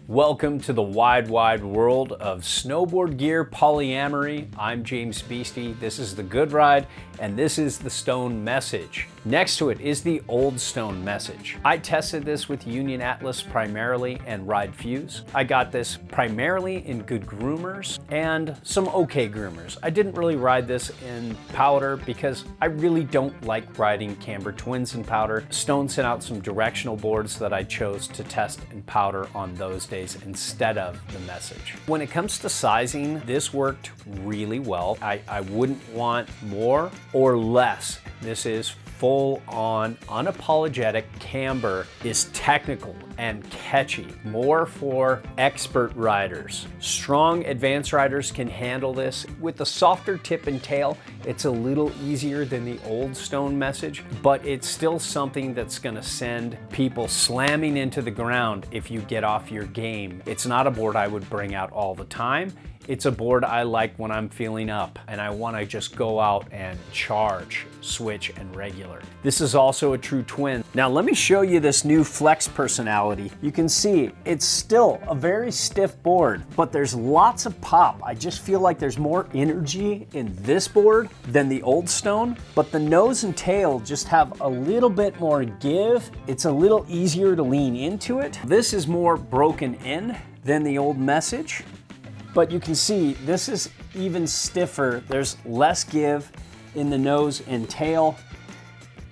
Welcome to the wide world of snowboard gear polyamory. I'm James Beastie, this is the Good Ride, and this is the Stone Message. Next to it is the Old Stone Message. I tested this with Union Atlas primarily and Ride Fuse. I got this primarily in good groomers and some okay groomers. I didn't really ride this in powder because I really don't like riding Camber twins in powder. Stone sent out some directional boards that I chose to test in powder on those days instead of the Message. When it comes to sizing, this worked really well. I wouldn't want more or less. This is full on, unapologetic. Camber is technical and catchy, more for expert riders. Strong advanced riders can handle this. With the softer tip and tail, it's a little easier than the Old Stone Message, but it's still something that's gonna send people slamming into the ground if you get off your game. It's not a board I would bring out all the time. It's a board I like when I'm feeling up and I want to just go out and charge, switch, and regular. This is also a true twin. Now let me show you this new flex personality. You can see it's still a very stiff board, but there's lots of pop. I just feel like there's more energy in this board than the Old Stone, but the nose and tail just have a little bit more give. It's a little easier to lean into it. This is more broken in than the Old Message. But you can see this is even stiffer. There's less give in the nose and tail,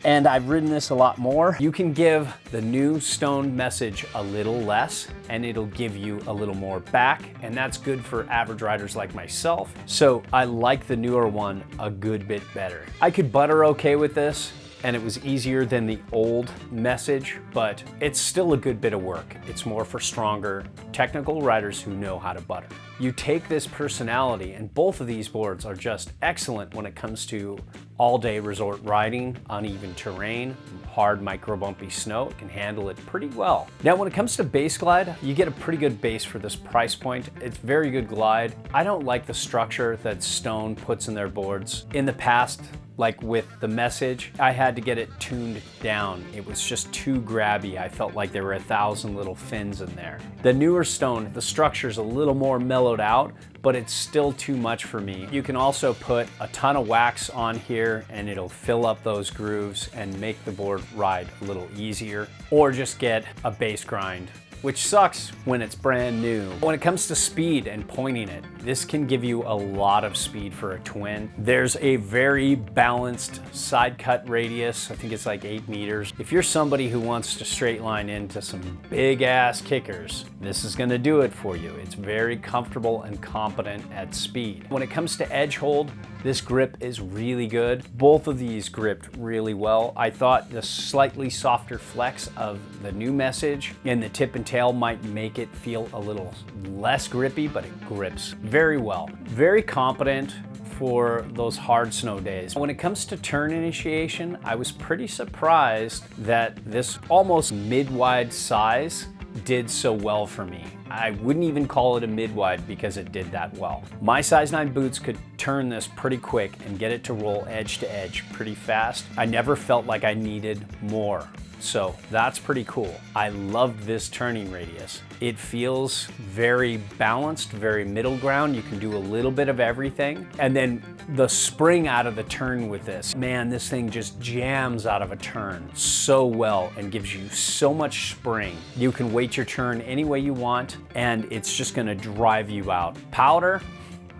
and I've ridden this a lot more. You can give the new Stone Message a little less and it'll give you a little more back, and that's good for average riders like myself. So I like the newer one a good bit better. I could butter okay with this, and it was easier than the Old Message, but it's still a good bit of work. It's more for stronger, technical riders who know how to butter. You take this personality, and both of these boards are just excellent when it comes to all-day resort riding, uneven terrain, hard micro bumpy snow. It can handle it pretty well. Now when it comes to base glide, you get a pretty good base for this price point. It's very good glide. I don't like the structure that Stone puts in their boards. In the past, like with the Message, I had to get it tuned down. It was just too grabby. I felt like there were 1,000 little fins in there. The newer Stone, the structure's a little more mellowed out, but it's still too much for me. You can also put a ton of wax on here and it'll fill up those grooves and make the board ride a little easier, or just get a base grind, which sucks when it's brand new. When it comes to speed and pointing it, this can give you a lot of speed for a twin. There's a very balanced side cut radius. I think it's like 8 meters. If you're somebody who wants to straight line into some big ass kickers, this is gonna do it for you. It's very comfortable and competent at speed. When it comes to edge hold, this grip is really good. Both of these gripped really well. I thought the slightly softer flex of the new Message and the tip and tail might make it feel a little less grippy, but it grips very well. Very competent for those hard snow days. When it comes to turn initiation, I was pretty surprised that this almost mid-wide size did so well for me. I wouldn't even call it a mid-wide because it did that well. My size 9 boots could turn this pretty quick and get it to roll edge to edge pretty fast. I never felt like I needed more. So that's pretty cool. I loved this turning radius. It feels very balanced, very middle ground. You can do a little bit of everything. And then the spring out of the turn with this, man, this thing just jams out of a turn so well and gives you so much spring. You can weight your turn any way you want and it's just gonna drive you out. Powder,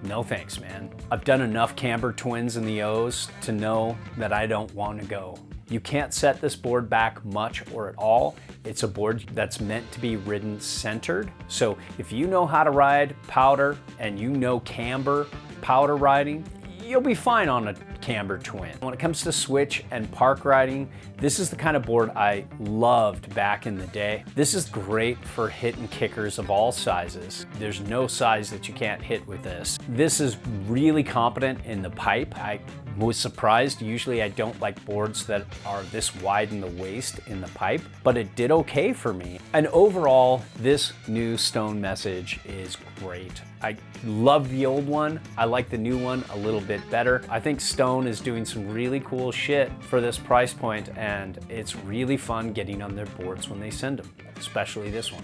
no thanks, man. I've done enough Camber twins in the O's to know that I don't want to go. You can't set this board back much or at all. It's a board that's meant to be ridden centered. So if you know how to ride powder and you know Camber powder riding, you'll be fine on a Camber twin. When it comes to switch and park riding, this is the kind of board I loved back in the day. This is great for hitting kickers of all sizes. There's no size that you can't hit with this. This is really competent in the pipe. I was surprised. Usually I don't like boards that are this wide in the waist in the pipe, but it did okay for me. And overall, this new Stone Message is great. I love the old one. I like the new one a little bit better. I think Stone is doing some really cool shit for this price point, and it's really fun getting on their boards when they send them, especially this one.